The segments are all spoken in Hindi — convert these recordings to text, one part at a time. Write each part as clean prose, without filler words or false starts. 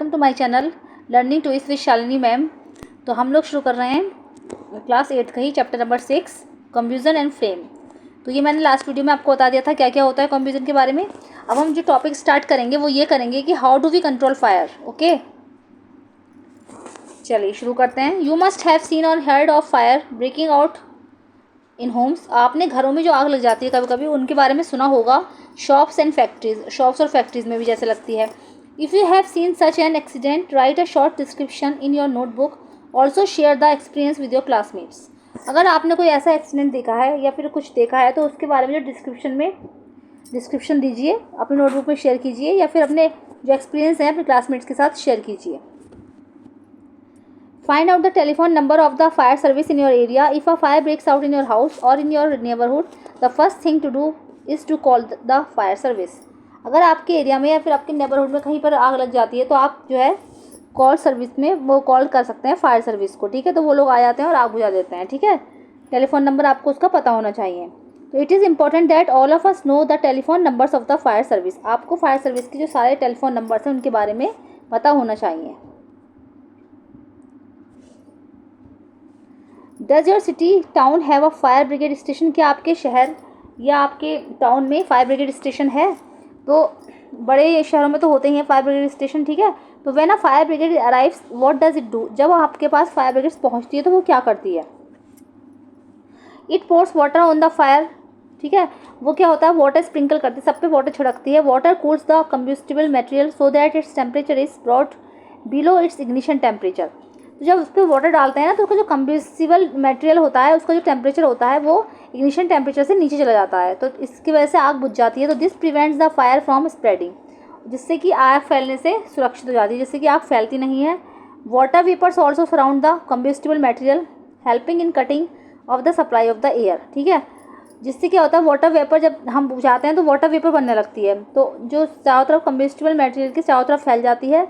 Welcome to my channel learning too with Shalini ma'am. तो हम लोग शुरू कर रहे हैं क्लास 8 का ही chapter number 6 combustion and flame. तो ये मैंने लास्ट वीडियो में आपको बता दिया था क्या क्या होता है कंफ्यूजन के बारे में। अब हम जो टॉपिक स्टार्ट करेंगे वो ये करेंगे कि how do we control fire. Okay, चलिए शुरू करते हैं। यू मस्ट हैव सीन और heard of fire breaking out in homes. आपने घरों में जो आग लग जाती है कभी कभी उनके बारे में सुना होगा। शॉप्स एंड फैक्ट्रीज, शॉप्स और फैक्ट्रीज में भी जैसे लगती है। If you have seen such an accident right a short description in your notebook. Also share the experience with your classmates. अगर आपने कोई ऐसा एक्सीडेंट देखा है या फिर कुछ देखा है तो उसके बारे में जो डिस्क्रिप्शन दीजिए, अपने नोटबुक में शेयर कीजिए या फिर अपने जो एक्सपीरियंस है अपने क्लासमेट्स के साथ शेयर कीजिए। Find out the telephone number of the fire service in your area. If a fire breaks out in your house or in your neighborhood, the first thing to do is to call the fire service. अगर आपके एरिया में या फिर आपके नेबरहुड में कहीं पर आग लग जाती है तो आप जो है कॉल सर्विस में वो कॉल कर सकते हैं फायर सर्विस को। ठीक है, तो वो लोग आ जाते हैं और आग बुझा देते हैं। ठीक है, टेलीफोन नंबर आपको उसका पता होना चाहिए। तो it is important that all of us know the telephone numbers of the fire service. आपको फायर सर्विस के जो सारे टेलीफोन नंबर्स हैं उनके बारे में पता होना चाहिए। Does your city town have a fire brigade station. क्या आपके शहर या आपके टाउन में फायर ब्रिगेड स्टेशन है? तो बड़े शहरों में तो होते ही हैं फायर ब्रिगेड स्टेशन। ठीक है, तो when a fire brigade arrives what does it do. जब आपके पास फायर ब्रिगेड पहुंचती है तो वो क्या करती है? It pores water on the fire. ठीक है, वो क्या होता है, वाटर स्प्रिंकल करती है, सब पे वाटर छिड़कती है। Water cools the combustible material so that its temperature is brought below its ignition temperature. तो जब उस पर वाटर डालते हैं ना तो उसका जो कंब्यूस्टिबल मटेरियल होता है उसका जो टेम्परेचर होता है वो इग्निशन टेम्परेचर से नीचे चला जाता है, तो इसकी वजह से आग बुझ जाती है। तो this prevents the fire from spreading, जिससे कि आग फैलने से सुरक्षित हो जाती है, जिससे कि आग फैलती नहीं है। Water vapours also surround the combustible material helping in cutting off the supply of the air. ठीक है, जिससे क्या होता है वाटर वेपर जब हम बुझाते हैं तो वाटर वेपर बनने लगती है, तो जो चारों तरफ कंब्यूस्टिबल मटेरियल के चारों तरफ फैल जाती है।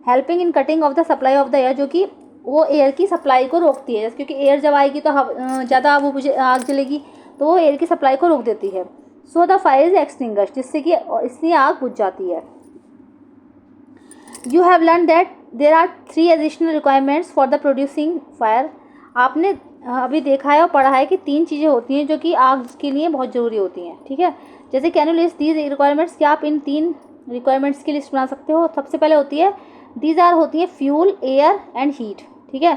Helping in cutting off the supply of the air, जो कि वो एयर की सप्लाई को रोकती है, क्योंकि एयर जब आएगी तो ज़्यादा आग जलेगी तो वो एयर की सप्लाई को रोक देती है। So the fire is extinguished, जिससे कि इसलिए आग बुझ जाती है। You have learn that there are 3 additional requirements for the producing fire. आपने अभी देखा है और पढ़ा है कि 3 चीज़ें होती हैं जो कि आग के लिए बहुत ज़रूरी होती हैं। ठीक है, जैसे can you list these requirements. क्या आप इन 3 रिक्वायरमेंट्स की लिस्ट बना सकते हो? सबसे पहले होती है दीज आर, होती है फ्यूल, एयर एंड हीट। ठीक है,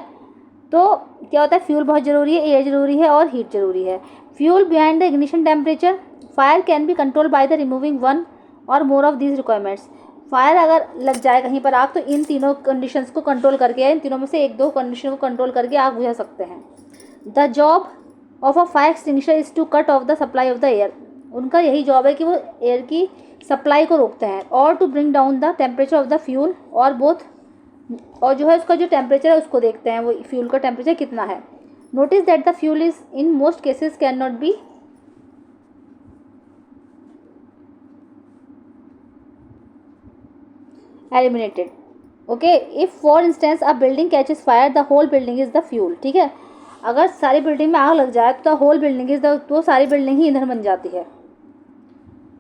तो क्या होता है, फ्यूल बहुत ज़रूरी है, एयर ज़रूरी है और हीट ज़रूरी है। Fuel behind the ignition temperature. Fire can be control by the removing 1 और more of these requirements. Fire अगर लग जाए कहीं पर आग तो इन तीनों कंडीशंस को कंट्रोल करके, इन तीनों में से 1-2 कंडीशन को कंट्रोल करके आग बुझा सकते हैं। The job of a fire extinguisher is to cut off the supply of the air. उनका यही जॉब है कि वो एयर की सप्लाई को रोकते हैं। और to bring down the temperature of the fuel, और बोथ, और जो है उसका जो टेम्परेचर है उसको देखते हैं, वो फ्यूल का टेम्परेचर कितना है। Notice that the fuel is in most cases can not be eliminated. Okay, if for instance a building catches fire the whole building is the fuel. ठीक है, अगर सारी बिल्डिंग में आग लग जाए तो the whole building is the, तो सारी बिल्डिंग ही ईंधन बन जाती है।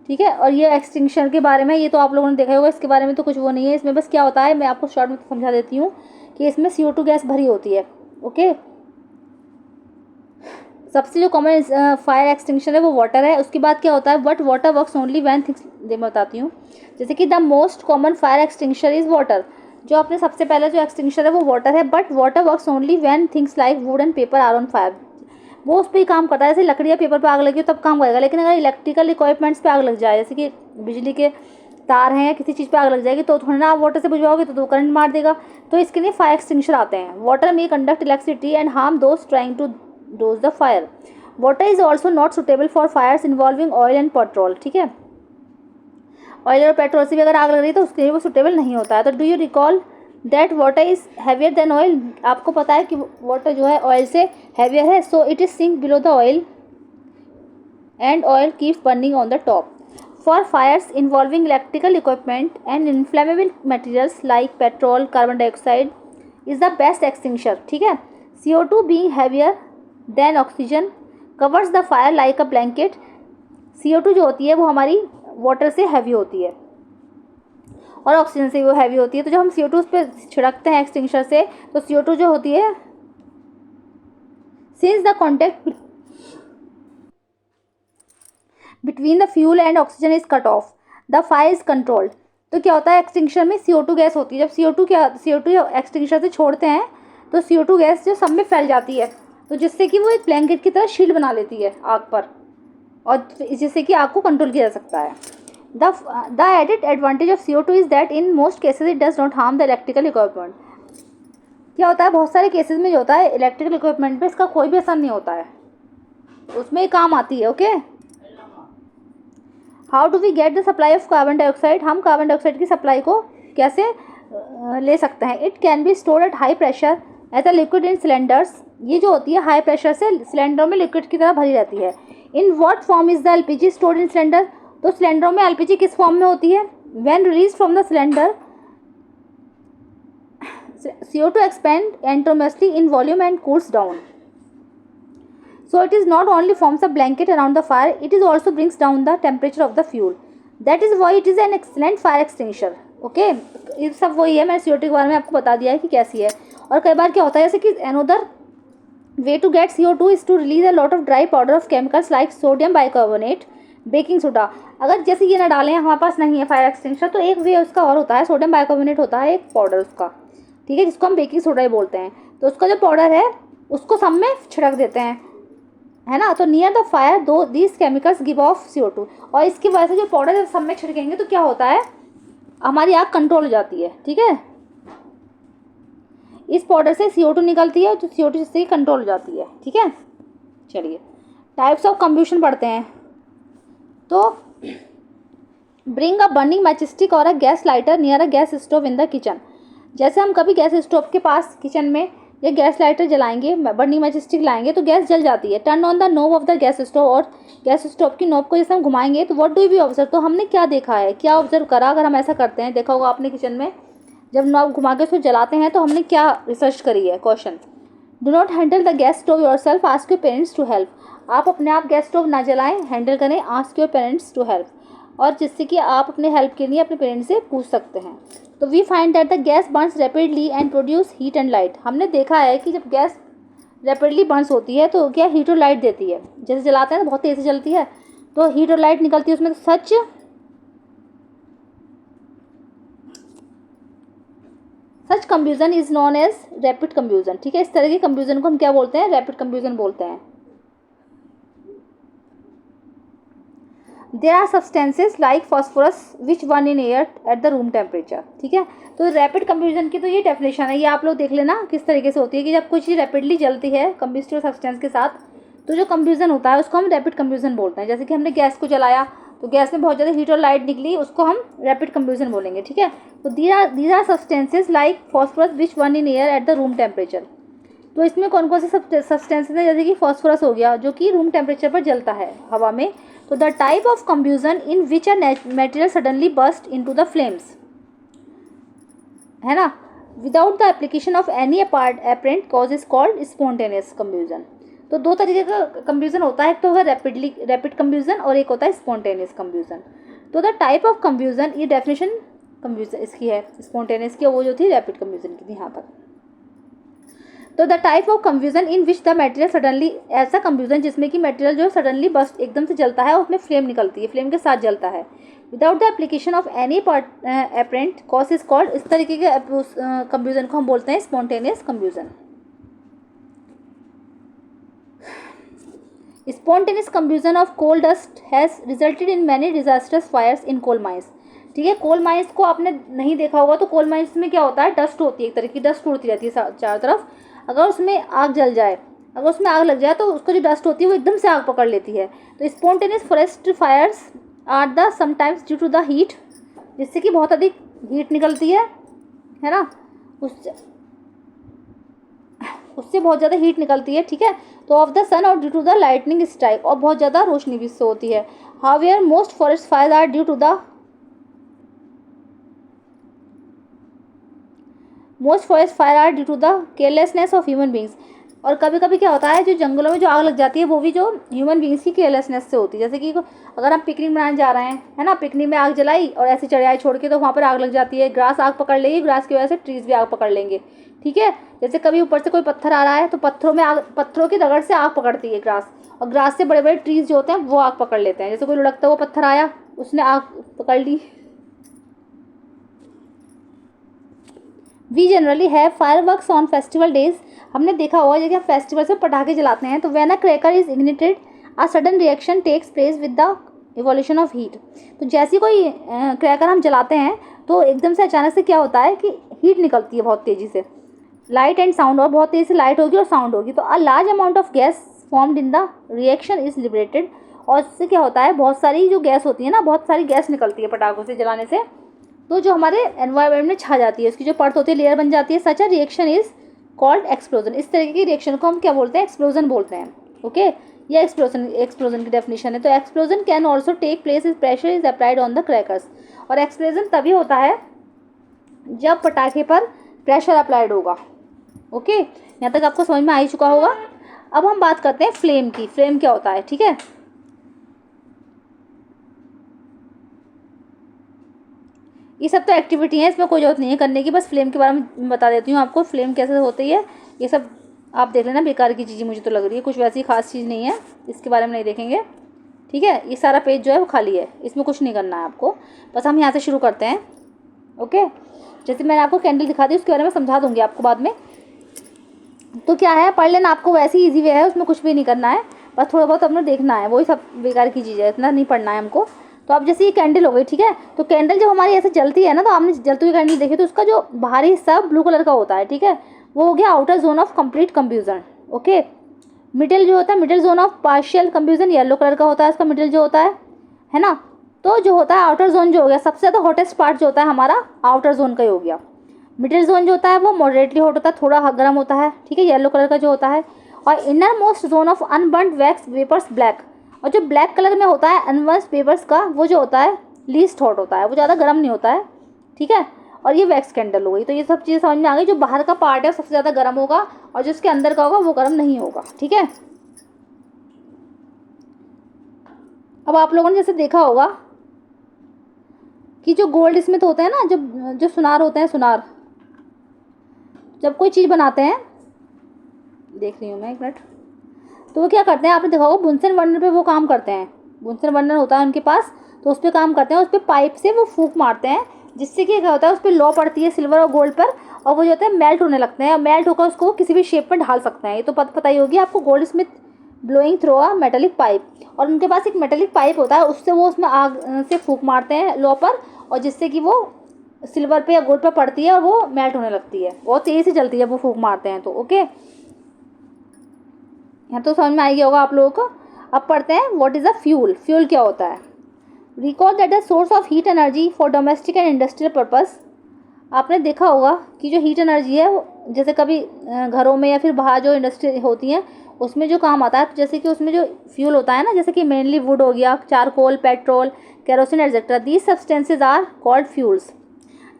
ठीक है, और ये एक्सटिंक्शन के बारे में ये तो आप लोगों ने देखा होगा, इसके बारे में तो कुछ वो नहीं है। इसमें बस क्या होता है, मैं आपको शॉर्ट में समझा देती हूँ कि इसमें CO2 गैस भरी होती है। ओके, सबसे जो कॉमन फायर एक्सटिंक्शन है वो वाटर है। उसके बाद क्या होता है, but water works only when things, मैं बताती हूँ। जैसे कि the most common fire extinguisher is water. जो अपने सबसे पहले जो एक्सटिंक्शर है वो वाटर है, but water works only when things like wood and paper are on fire. वो उस पर ही काम करता है, जैसे लकड़ी या पेपर पे आग लगी हो तब काम करेगा। लेकिन अगर इलेक्ट्रिकल इक्विपमेंट्स पे आग लग जाए, जैसे कि बिजली के तार हैं या किसी चीज़ पे आग लग जाएगी तो थोड़ी ना आप वाटर से बुझवाओगे, तो करंट मार देगा। तो इसके लिए फायर एक्सटिंग्विशर आते हैं। वाटर में conduct electricity and harm those trying to douse the fire. Water is also not suitable for fires involving oil and petrol. ठीक है, ऑयल और पेट्रोल से भी अगर आग लग रही है तो उसके लिए वो सुटेबल नहीं होता है। तो do you recall that water is heavier than oil. आपको पता है कि वाटर जो है ऑयल से हैवियर है। So it is sink below the oil and oil keeps burning on the top. For fires involving electrical equipment and inflammable materials like petrol, carbon dioxide is the best extinguisher. ठीक है, CO2 being heavier than oxygen covers the fire like a blanket। CO2 जो होती है वो हमारी वाटर से हैवी होती है और ऑक्सीजन से वो हैवी होती है। तो जब हम CO2 उस पर छिड़कते हैं एक्सटिंग्विशर से, तो CO2 जो होती है, since the contact between the fuel and oxygen is cut off, the fire is controlled. तो क्या होता है, एक्सटिंग्विशर में CO2 गैस होती है। जब CO2 एक्सटिंग्विशर से छोड़ते हैं तो CO2 गैस जो सब में फैल जाती है, तो जिससे कि वो एक ब्लैंकेट की तरह शील्ड बना लेती है आग पर, और जिससे कि आग को कंट्रोल किया जा सकता है। The added advantage of CO2 is that in most cases it does not harm the electrical equipment. क्या होता है, बहुत सारे केसेस में जो होता है इलेक्ट्रिकल इक्विपमेंट पे इसका कोई भी असर नहीं होता है, उसमें काम आती है। Okay, how do we get the supply of carbon dioxide. हम कार्बन डाइऑक्साइड की सप्लाई को कैसे ले सकते हैं। It can be stored at high pressure as a liquid in cylinders. ये जो होती है हाई प्रेशर से सिलेंडरों में लिक्विड की तरह भरी रहती है। In what form is the LPG stored in cylinder. तो सिलेंडरों में LPG किस फॉर्म में होती है। When release from the cylinder CO2 expand enormously in volume and cools down. So it is not only forms a blanket around the fire, it is also brings down the temperature of the fuel. That is why it is an excellent fire extinguisher. Okay, ये सब वही है, मैंने CO2 के बारे में आपको बता दिया है कि कैसी है। और कई बार क्या होता है, जैसे कि another way to get CO2 is to release a lot of dry powder of chemicals like sodium bicarbonate, baking soda. अगर जैसे ये ना डालें, हमारे पास नहीं है फायर एक्सटिंग्विशर, तो एक वे उसका और होता है, सोडियम बाइकार्बोनेट होता है एक पाउडर उसका, ठीक है, जिसको हम बेकिंग सोडा ही बोलते हैं। तो उसका जो पाउडर है उसको सब में छिड़क देते हैं, है ना। तो नियर द फायर दो these chemicals give of CO2, और इसकी वजह से जो पाउडर जब सब में छिड़केंगे तो क्या होता है, हमारी आग कंट्रोल हो जाती है, ठीक है। इस पाउडर से CO2 निकलती है, जो CO2 जिससे कंट्रोल हो जाती है, ठीक है। चलिए टाइप्स ऑफ कंब्यूशन पढ़ते हैं। तो ब्रिंग अ बर्निंग मैचस्टिक और a gas lighter near a gas stove in the kitchen. जैसे हम कभी गैस स्टोव के पास किचन में या गैस लाइटर जलाएंगे, बर्निंग मैचस्टिक लाएंगे तो गैस जल जाती है। Turn on the knob of the gas stove, और गैस स्टोव की नोब को जैसे हम घुमाएंगे तो व्हाट डू वी ऑब्जर्व। तो हमने क्या देखा है, क्या ऑब्जर्व करा, अगर हम ऐसा करते हैं, देखा होगा आपने किचन में जब नॉब घुमा के उसको जलाते हैं तो हमने क्या रिसर्च करी है। Question, do not handle the gas stove yourself, ask your parents to help. आप अपने आप गैस स्टोव ना जलाएं, हैंडल करें, ask your parents to help, और जिससे कि आप अपने हेल्प के लिए अपने पेरेंट्स से पूछ सकते हैं। तो we find that the gas burns rapidly and produce heat and light. हमने देखा है कि जब गैस रैपिडली बर्न्स होती है तो क्या हीट और लाइट देती है। जैसे जलाते हैं तो बहुत तेज़ से जलती है, तो हीट और लाइट निकलती है उसमें। तो सच कंब्यूजन इज नोन एज रैपिड कंब्यूजन, ठीक है। इस तरह की कंब्यूजन को हम क्या बोलते हैं, रैपिड कंब्यूजन बोलते हैं। There are substances like phosphorus which burn in air at the room temperature, ठीक है। तो रैपिड कंब्यूजन की तो ये डेफिनेशन है, ये आप लोग देख लेना किस तरीके से होती है कि जब कोई चीज़ रैपिडली जलती है कंबिस्टिव सब्सटेंस के साथ, तो जो कंब्यूजन होता है उसको हम रैपिड कंब्यूजन बोलते हैं। जैसे कि हमने गैस को जलाया तो गैस में बहुत ज़्यादा हीट और लाइट निकली, उसको हम रैपिड कंब्यूजन बोलेंगे, ठीक है। तो these are substances like phosphorus which burn in air at the room temperature. तो इसमें कौन कौन से सब्सटेंसेस हैं, जैसे कि फॉस्फोरस हो गया जो कि रूम टेम्परेचर पर जलता है हवा में। तो the type of combustion in which a material suddenly burst into the flames, है ना, without the application of any apparent cause is called spontaneous combustion. तो दो तरीके का कंब्यूजन होता है, एक तो है रैपिड कंब्यूजन और एक होता है स्पॉन्टेनियस कंब्यूजन। तो द टाइप ऑफ कंब्यूजन, ये डेफिनेशन कंब्यूजन इसकी है, स्पॉन्टेनियस की, वो जो थी रैपिड कंब्यूजन की थी यहाँ पर। तो the type of confusion in which the material suddenly, ऐसा कंफ्यूजन जिसमें कि मटेरियल जो सडनली बस एकदम से जलता है, उसमें फ्लेम निकलती है, फ्लेम के साथ जलता है, without the application of any apparent cause is called. इस तरीके के कंफ्यूजन को हम बोलते हैं spontaneous combustion. Spontaneous combustion of coal dust has resulted in many disasters fires in coal mines, ठीक है। कोल माइंस को आपने नहीं देखा होगा, तो कोल माइंस में क्या होता है, डस्ट होती है, एक तरह की डस्ट उड़ती रहती है चारों तरफ। अगर उसमें आग जल जाए, अगर उसमें आग लग जाए तो उसको जो डस्ट होती है वो एकदम से आग पकड़ लेती है। तो spontaneous forest fires are the sometimes due to the heat, जिससे कि बहुत अधिक हीट निकलती है ना, उससे बहुत ज़्यादा हीट निकलती है, ठीक है। तो ऑफ द सन और due to the lightning strike, और बहुत ज़्यादा रोशनी भी इससे होती है। However most forest fire are due to the carelessness of human beings. और कभी कभी क्या होता है, जो जंगलों में जो आग लग जाती है वो भी जो ह्यूमन बींग्स की केयरलेसनेस से होती है। जैसे कि अगर हम पिकनिक मनाने जा रहे हैं, है ना, पिकनिक में आग जलाई और ऐसी चढ़ाई छोड़ के, तो वहाँ पर आग लग जाती है, ग्रास आग पकड़ लेगी, ग्रास की वजह से ट्रीज भी आग पकड़ लेंगे। ठीक है, जैसे कभी ऊपर से कोई पत्थर आ रहा है तो पत्थरों की रगड़ से आग पकड़ती है ग्रास, और ग्रास से बड़े बड़े ट्रीज जो होते हैं वो आग पकड़ लेते हैं। जैसे कोई लुढ़कता हुआ पत्थर आया, उसने आग पकड़ ली। We generally have fireworks on festival days. हमने देखा होगा जब फेस्टिवल से पटाखे जलाते हैं तो when a cracker is ignited a sudden reaction takes place with the evolution of heat. तो जैसी कोई क्रैकर हम जलाते हैं तो एकदम से अचानक से क्या होता है कि हीट निकलती है बहुत तेज़ी से, लाइट एंड साउंड, और बहुत तेज़ी से लाइट होगी और साउंड होगी। तो a large amount of gas formed in the reaction is liberated. और इससे क्या होता है, बहुत सारी जो गैस होती है ना, बहुत सारी गैस निकलती है पटाखों से जलाने से, तो जो हमारे एनवायरनमेंट में छा जाती है, उसकी जो परत होती है, लेयर बन जाती है। Such a reaction is called explosion. इस तरीके की रिएक्शन को हम क्या बोलते हैं, एक्सप्लोजन बोलते हैं। ओके, ये एक्सप्लोजन की डेफिनेशन है। तो explosion can also take place is pressure is applied on the crackers. और एक्सप्लोजन तभी होता है जब पटाखे पर प्रेशर अप्लाइड होगा। ओके, यहाँ तक आपको समझ में आ ही चुका होगा। अब हम बात करते हैं फ्लेम की। फ्लेम क्या होता है, ठीक है। ये सब तो एक्टिविटी है, इसमें कोई जरूरत नहीं है करने की, बस फ्लेम के बारे में बता देती हूँ आपको, फ्लेम कैसे होती है। ये सब आप देख लेना, बेकार की चीज़ें मुझे तो लग रही है, कुछ वैसी खास चीज़ नहीं है, इसके बारे में नहीं देखेंगे। ठीक है, ये सारा पेज जो है वो खाली है, इसमें कुछ नहीं करना है आपको, बस हम यहाँ से शुरू करते हैं। ओके, जैसे मैंने आपको कैंडल दिखा दी, उसके बारे में समझा दूँगी आपको बाद में। तो क्या है, पढ़ लेना, आपको वैसे ही ईजी वे है, उसमें कुछ भी नहीं करना है, बस थोड़ा बहुत अपने देखना है, वही सब बेकार की चीज़ है, इतना नहीं पढ़ना है हमको। तो अब जैसे ये कैंडल हो गई, ठीक है, तो कैंडल जब हमारी ऐसे जलती है ना, तो आपने जलती हुई कैंडल देखी, तो उसका जो बाहरी हिस्सा ब्लू कलर का होता है, ठीक है, वो हो गया outer zone of complete confusion. Okay, middle जो होता है, middle zone of partial confusion, yellow colour का होता है इसका मिडिल जो होता है ना। तो जो होता है आउटर जोन जो हो गया, सबसे ज़्यादा हॉटेस्ट पार्ट जो होता है हमारा आउटर जोन का ही हो गया। मिडिल जोन जो होता है वो मॉडरेटली हॉट होता है, थोड़ा गर्म होता है, ठीक है, येलो कलर का जो होता है। और inner most zone of unburned wax vapours black, और जो ब्लैक कलर में होता है अनबर्न्ड वेपर्स का, वो जो होता है लीस्ट हॉट होता है, वो ज़्यादा गर्म नहीं होता है। ठीक है, और ये वैक्स कैंडल हो गई। तो ये सब चीज़ें समझ में आ गई, जो बाहर का पार्ट है सबसे ज़्यादा गर्म होगा और जो इसके अंदर का होगा वो गर्म नहीं होगा। ठीक है, अब आप लोगों ने जैसे देखा होगा कि जो गोल्ड स्मिथ होते हैं ना, जो सुनार होते हैं, सुनार जब कोई चीज़ बनाते हैं, देख रही हूँ मैं एक मिनट, तो वो क्या करते हैं, आपने देखा होगा बुनसन बर्नर पे वो काम करते हैं, बुनसन बर्नर होता है उनके पास, तो उस पर काम करते हैं, उस पर पाइप से वो फूंक मारते हैं, जिससे कि क्या होता है, उस पर लौ पड़ती है सिल्वर और गोल्ड पर, और वो जो होता है मेल्ट होने लगते हैं, और मेल्ट होकर उसको किसी भी शेप में ढाल सकते हैं। ये तो पता ही होगी आपको, gold Smith blowing through a metallic pipe. और उनके पास एक मेटेलिक पाइप होता है, उससे वो उसमें आग से फूंक मारते हैं लौ पर, और जिससे कि वो सिल्वर पे या गोल्ड पे पड़ती है और वो मेल्ट होने लगती है, बहुत तेज़ी से जलती है वो फूंक मारते हैं तो। ओके, यहाँ तो समझ में आ गया होगा आप लोगों को। अब पढ़ते हैं what is a fuel. Fuel क्या होता है। Recall that the source of heat energy for domestic and industrial purpose. आपने देखा होगा कि जो हीट एनर्जी है वो जैसे कभी घरों में या फिर बाहर जो इंडस्ट्री होती हैं उसमें जो काम आता है, जैसे कि उसमें जो फ्यूल होता है ना, जैसे कि मेनली वुड हो गया, charcoal, petrol, kerosene etcetera, these substances are called fuels.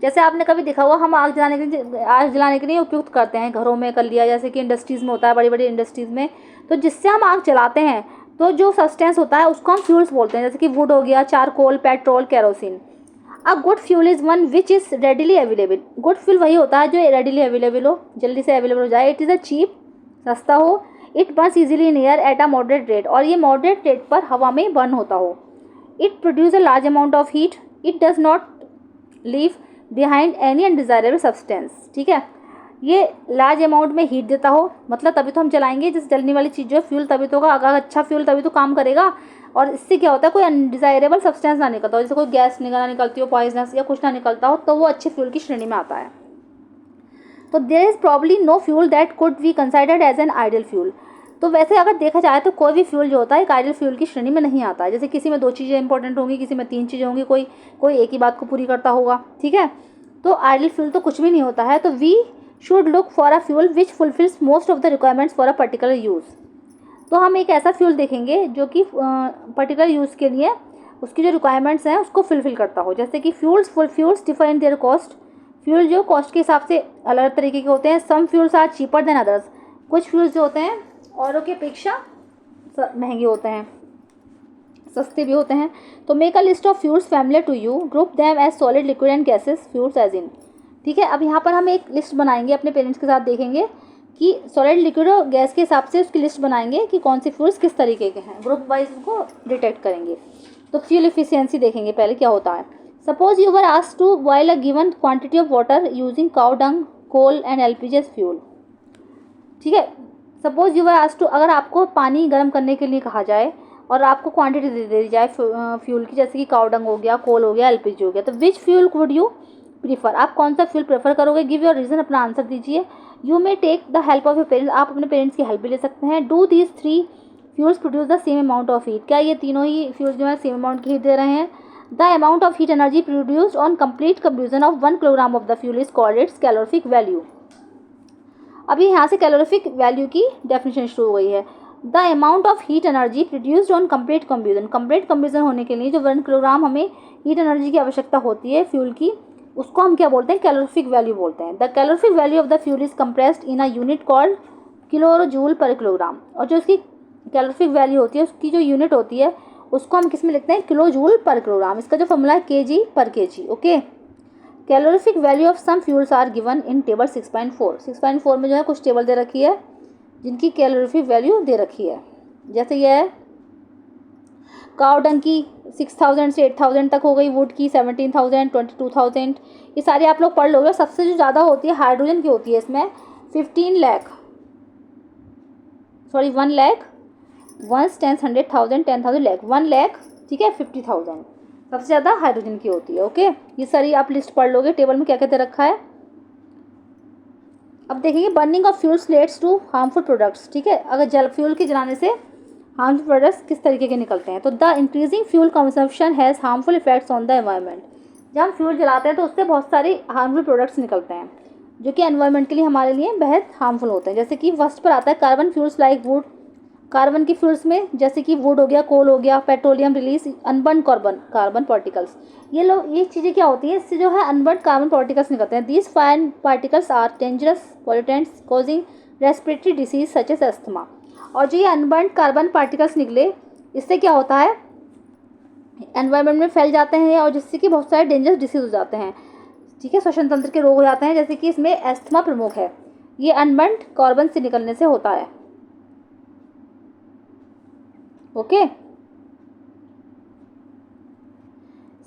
जैसे आपने कभी देखा होगा, हम आग जलाने के लिए उपयुक्त करते हैं, घरों में कर लिया, जैसे कि इंडस्ट्रीज़ में होता है, बड़ी बड़ी इंडस्ट्रीज़ में, तो जिससे हम आग जलाते हैं तो जो सब्सटेंस होता है उसको हम फ्यूल्स बोलते हैं, जैसे कि वुड हो गया, charcoal, petrol, kerosene. A good fuel is one which is readily available. Good fuel वही होता है जो रेडिली अवेलेबल हो, जल्दी से अवेलेबल हो जाए। इट इज़ अ चीप, सस्ता हो। It Burns easily in air at a moderate rate, और ये मॉडरेट रेट पर हवा में बर्न होता हो। It produce a large amount of heat. It does not leave behind any undesirable substance. ठीक है, ये लार्ज अमाउंट में हीट देता हो, मतलब तभी तो हम जलाएंगे, जैसे जलने वाली चीज़ जो है फ्यूल तभी तो होगा, अगर अच्छा फ्यूल तभी तो काम करेगा। और इससे क्या होता है, कोई अनडिज़ायरेबल सब्सटेंस ना निकलता हो, जैसे कोई गैस निकलती हो, पॉइजनस या कुछ ना निकलता हो, तो वो अच्छे फ्यूल की श्रेणी में आता है। तो there is probably no fuel that could be considered as an ideal fuel. तो वैसे अगर देखा जाए तो कोई भी फ्यूल जो होता है एक आइडियल फ्यूल की श्रेणी में नहीं आता है। जैसे किसी में 2 चीज़ें इंपॉर्टेंट होंगी, किसी में 3 चीज़ें होंगी, कोई एक ही बात को पूरी करता होगा। ठीक है, तो आइडियल फ्यूल तो कुछ भी नहीं होता है। तो we should look for a fuel which fulfils most of the requirements for a particular use. तो हम एक ऐसा फ्यूल देखेंगे जो कि पर्टिकुलर यूज़ के लिए उसकी जो रिक्वायरमेंट्स हैं उसको फुलफिल करता हो। जैसे कि fuels differ in their cost. Fuel जो कॉस्ट के हिसाब से अलग तरीके के होते हैं। Some fuels are cheaper than others. कुछ फ्यूल्स जो होते हैं औरों की अपेक्षा महंगे होते हैं, सस्ते भी होते हैं। तो make a list of fuels familiar to you, group them as solid, liquid and gases, fuels as in. ठीक है, अब यहाँ पर हम एक लिस्ट बनाएंगे, अपने पेरेंट्स के साथ देखेंगे कि सॉलिड, लिक्विड और गैस के हिसाब से उसकी लिस्ट बनाएंगे कि कौन सी फ्यूल्स किस तरीके के हैं, ग्रुप वाइज उसको डिटेक्ट करेंगे। तो फ्यूल एफिशिएंसी देखेंगे पहले क्या होता है। Suppose you were asked to boil a given quantity of water using cow dung, coal and LPG as fuel. ठीक है, suppose you were asked to, अगर आपको पानी गर्म करने के लिए कहा जाए और आपको क्वांटिटी दे दी जाए फ्यूल की, जैसे कि काउ डंग हो गया, कोल हो गया, एलपीजी हो गया, तो which fuel would you prefer, आप कौन सा फ्यूल प्रेफर करोगे। गिव योर रीज़न, अपना आंसर दीजिए। You may take the help of your parents, आप अपने पेरेंट्स की हेल्प भी ले सकते हैं। Do these 3 fuels produce the same amount of heat, क्या ये तीनों ही फ्यूल्स जो है सेम अमाउंट की हीट दे रहे हैं। The amount of heat energy produced on complete कंब्यूजन of 1 kilogram of the fuel is called its calorific value. अभी यहाँ से कैलोरीफिक वैल्यू की डेफिनेशन शुरू हो गई है। The amount of heat energy produced on complete combustion होने के लिए जो 1 किलोग्राम हमें हीट एनर्जी की आवश्यकता होती है फ्यूल की, उसको हम क्या बोलते हैं, कैलोरीफिक वैल्यू बोलते हैं। The calorific value of the fuel is compressed in a unit called kilo joule पर किलोग्राम। और जो इसकी कैलोरीफिक वैल्यू होती है, उसकी जो यूनिट होती है उसको हम किस में लिखते हैं, किलो जूल पर किलोग्राम। इसका जो फॉर्मूला है केजी पर KG. Okay, calorific value of some fuels are given in table 6.4। 6.4 में जो है कुछ टेबल दे रखी है जिनकी कैलोरीफिक वैल्यू दे रखी है। जैसे ये है काउ डंग की 6000 से 8000 तक हो गई, वुड की 17000, 22000, ये सारे आप लोग पढ़ लोगे। सबसे जो ज़्यादा होती है हाइड्रोजन की होती है, इसमें 1 लाख 1 10 100,000 10,000 लाख 1 लाख, ठीक है, 50,000 सबसे ज़्यादा हाइड्रोजन की होती है। ओके, ये सारी आप लिस्ट पढ़ लोगे टेबल में क्या क्या दे रखा है। अब देखेंगे burning of fuels leads to harmful products. ठीक है, अगर जल फ्यूल के जलाने से हार्मफुल प्रोडक्ट्स किस तरीके के निकलते हैं। तो the increasing fuel consumption has harmful effects on the environment. जब हम फ्यूल जलाते हैं तो उससे बहुत सारी हार्मफुल प्रोडक्ट्स निकलते हैं जो कि एनवायरनमेंट के लिए हमारे लिए बेहद हार्मफुल होते हैं। जैसे कि फर्स्ट पर आता है carbon fuels like would. Carbon की फ्यूल्स में जैसे कि वुड हो गया, कोल हो गया, petroleum release unburn carbon particles. ये चीज़ें क्या होती हैं, इससे जो है अनबर्न कार्बन पार्टिकल्स निकलते हैं। These fine particles are dangerous pollutants causing respiratory disease such as asthma. और जो ये अनबर्न कार्बन पार्टिकल्स निकले, इससे क्या होता है, एनवायरनमेंट में फैल जाते हैं और जिससे कि बहुत सारे डेंजरस डिसीज हो जाते हैं। ठीक है, श्वसन तंत्र के रोग हो जाते हैं, जैसे कि इसमें अस्थमा प्रमुख है। ये अनबर्न कार्बन से निकलने से होता है। ओके,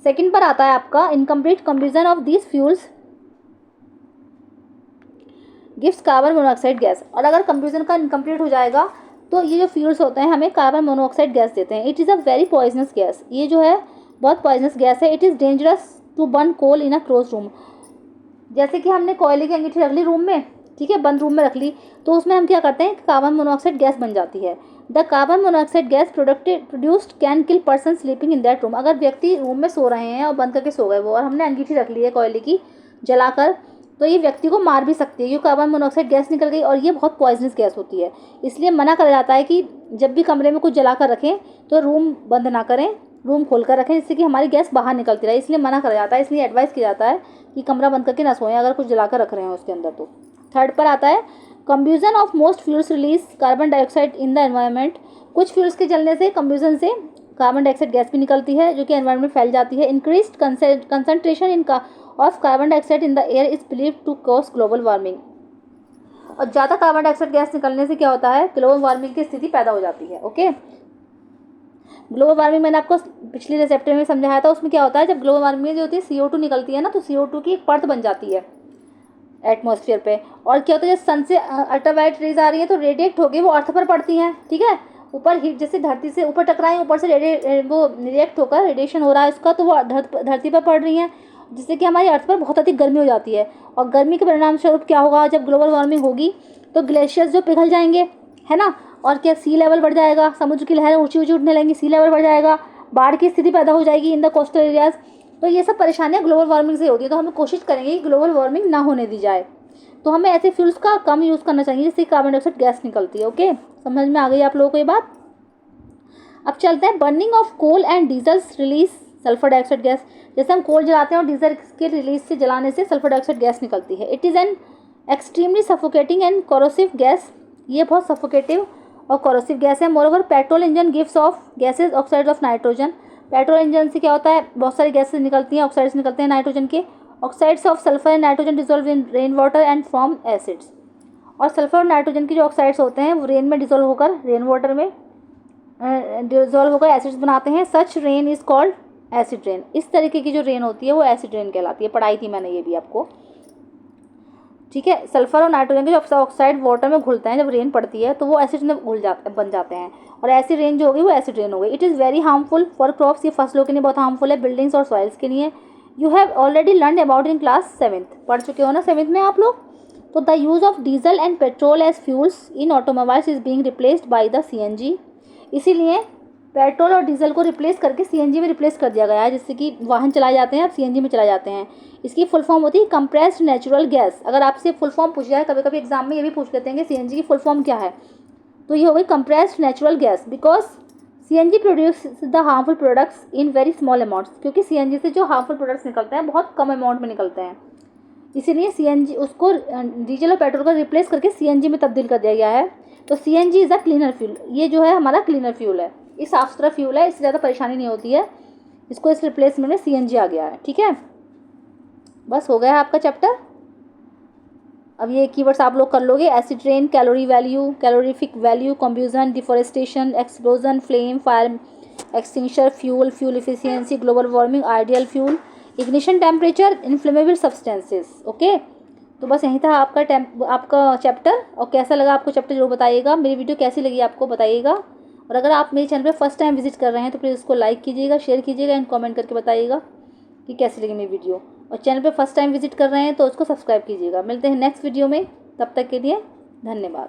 सेकंड पर आता है आपका incomplete combustion of these fuels gives carbon monoxide gas. और अगर कंब्यूजन का इनकम्प्लीट हो जाएगा तो ये जो फ्यूल्स होते हैं हमें कार्बन मोनोऑक्साइड गैस देते हैं। It is a very poisonous gas, ये जो है बहुत पॉइजनस गैस है। It is dangerous to burn coal in a close room. जैसे कि हमने कोयले की अंगीठी रख ली रूम में, ठीक है, बंद रूम में रख ली, तो उसमें हम क्या करते हैं, कार्बन मोनोऑक्साइड गैस बन जाती है। The carbon monoxide gas produced can kill person sleeping in that room. अगर व्यक्ति रूम में सो रहे हैं और बंद करके सो गए वो, और हमने अंगीठी रख ली है कोयले की जलाकर, तो ये व्यक्ति को मार भी सकती है क्योंकि कार्बन मोनोऑक्साइड गैस निकल गई और ये बहुत पॉइजनस गैस होती है। इसलिए मना करा जाता है कि जब भी कमरे में कुछ जला कर रखें तो रूम बंद ना करें, रूम खोल कर रखें जिससे कि हमारी गैस बाहर निकलती रहे। इसलिए मना करा जाता है, इसलिए एडवाइस किया जाता है कि कमरा बंद करके ना सोएं अगर कुछ जला कर रख रहे हैं उसके अंदर। तो थर्ड पर आता है combustion of most fuels release carbon dioxide in the environment. कुछ फ्यूल्स के जलने से कंब्यूजन से कार्बन डाइऑक्साइड गैस भी निकलती है जो कि एनवायरनमेंट में फैल जाती है। Increased concentration in of carbon dioxide in the air is believe to cause global warming. और ज़्यादा कार्बन डाइऑक्साइड गैस निकलने से क्या होता है, ग्लोबल वार्मिंग की स्थिति पैदा हो जाती है। ओके, ग्लोबल वार्मिंग मैंने आपको पिछले चैप्टर में समझाया था। उसमें क्या होता है, जब ग्लोबल वार्मिंग जो होती है CO2 निकलती है ना, तो CO2 की एक परत बन जाती है एटमॉस्फेयर पे। और क्या होता है, जब सन से अल्ट्रावायलेट रेज आ रही है तो रेडिएट होकर वो अर्थ पर पड़ती हैं। ठीक है, ऊपर हीट जैसे धरती से ऊपर टकराई, ऊपर से वो रिएक्ट होकर रेडिएशन हो रहा है उसका, तो वो धरती पर पड़ रही हैं जिससे कि हमारी अर्थ पर बहुत अधिक गर्मी हो जाती है। और गर्मी के परिणाम स्वरूप क्या होगा, जब ग्लोबल वार्मिंग होगी तो ग्लेशियर्स जो पिघल जाएंगे, है ना, और क्या सी लेवल बढ़ जाएगा, समुद्र की लहरें ऊंची ऊंची उठने लगेंगी, सी लेवल बढ़ जाएगा, बाढ़ की स्थिति पैदा हो जाएगी इन द कोस्टल एरियाज। तो ये सब परेशानियां ग्लोबल वार्मिंग से होती है। तो हमें कोशिश करेंगे कि ग्लोबल वार्मिंग ना होने दी जाए। तो हमें ऐसे फ्यूल्स का कम यूज़ करना चाहिए जिससे कार्बन डाइऑक्साइड गैस निकलती है। ओके, समझ में आ गई आप लोगों को ये बात। अब चलते हैं burning of coal and diesels release sulphur dioxide gas. जैसे हम कोल जलाते हैं और डीजल के रिलीज से जलाने से सल्फर डाइऑक्साइड गैस निकलती है। It is an extremely suffocating and corrosive gas. ये बहुत सफोकेटिव और कॉरोसिव गैस है। Moreover petrol engine gives off gases oxide of nitrogen. Petrol engine से क्या होता है, बहुत सारी गैसेज निकलती हैं, ऑक्साइड्स निकलते हैं नाइट्रोजन के। Oxides of sulphur and nitrogen dissolve in rain water and form acids. और सल्फर और नाइट्रोजन के जो ऑक्साइड्स होते हैं वो रेन में डिजोल्व होकर, रेन वाटर में डिजोल्व होकर एसिड्स बनाते हैं। Such rain is called acid rain. इस तरीके की जो रेन होती है वो एसिड रेन कहलाती है। पढ़ाई थी मैंने ये भी आपको, ठीक है। सल्फर और नाइट्रोजन के जो ऑक्साइड वाटर में घुलते हैं, जब रेन पड़ती है तो वो एसिड में बन जाते हैं, और ऐसी रेन जो होगी वो एसिड रेन हो गई। It is very harmful for crops. ये फसलों के लिए बहुत हार्मफुल है, बिल्डिंग्स और सॉइल्स के लिए। You have already learn about in class 7th, पढ़ चुके हो ना 7th में आप लोग। तो the use of diesel and petrol as fuels in automobiles is being replaced by the CNG। इसीलिए पेट्रोल और डीजल को रिप्लेस करके CNG में रिप्लेस कर दिया गया है, जिससे कि वाहन चलाए जाते हैं अब CNG में चलाए जाते हैं। इसकी फुल फॉर्म होती है कंप्रेस्ड नेचुरल गैस। अगर आपसे फुल फॉर्म पूछ जाए, कभी कभी एग्जाम में ये भी पूछ लेते हैं कि CNG की फुल फॉर्म क्या है, तो ये हो गई compressed natural gas. Because CNG produce the harmful products in very small amounts. क्योंकि CNG से जो हार्मफुल प्रोडक्ट्स निकलते हैं बहुत कम अमाउंट में निकलते हैं, इसीलिए CNG उसको डीजल और पेट्रोल को रिप्लेस करके CNG में तब्दील कर दिया गया है। तो CNG is a cleaner fuel. ये जो है हमारा क्लीनर फ्यूल है, ये साफ सुथरा फ्यूल है, इससे ज़्यादा परेशानी नहीं होती है। इसको इस रिप्लेसमेंट में CNG आ गया है, ठीक है। बस हो गया है आपका चैप्टर। अब ये कीवर्ड्स आप लोग कर लोगे। Acid rain, calorie value, calorific value, combustion, deforestation, explosion, flame, fire extinguisher, fuel, fuel efficiency, global warming, ideal fuel, ignition temperature, inflammable substances. Okay, तो बस यहीं था आपका चैप्टर। और कैसा लगा आपको चैप्टर जरूर बताइएगा। मेरी वीडियो कैसी लगी आपको बताइएगा। और अगर आप मेरे चैनल पे फर्स्ट टाइम विजिट कर रहे हैं तो प्लीज़ उसको लाइक कीजिएगा, शेयर कीजिएगा एंड कमेंट करके बताइएगा कि कैसी लगी मेरी वीडियो। और चैनल पे फर्स्ट टाइम विजिट कर रहे हैं तो उसको सब्सक्राइब कीजिएगा। मिलते हैं नेक्स्ट वीडियो में, तब तक के लिए धन्यवाद।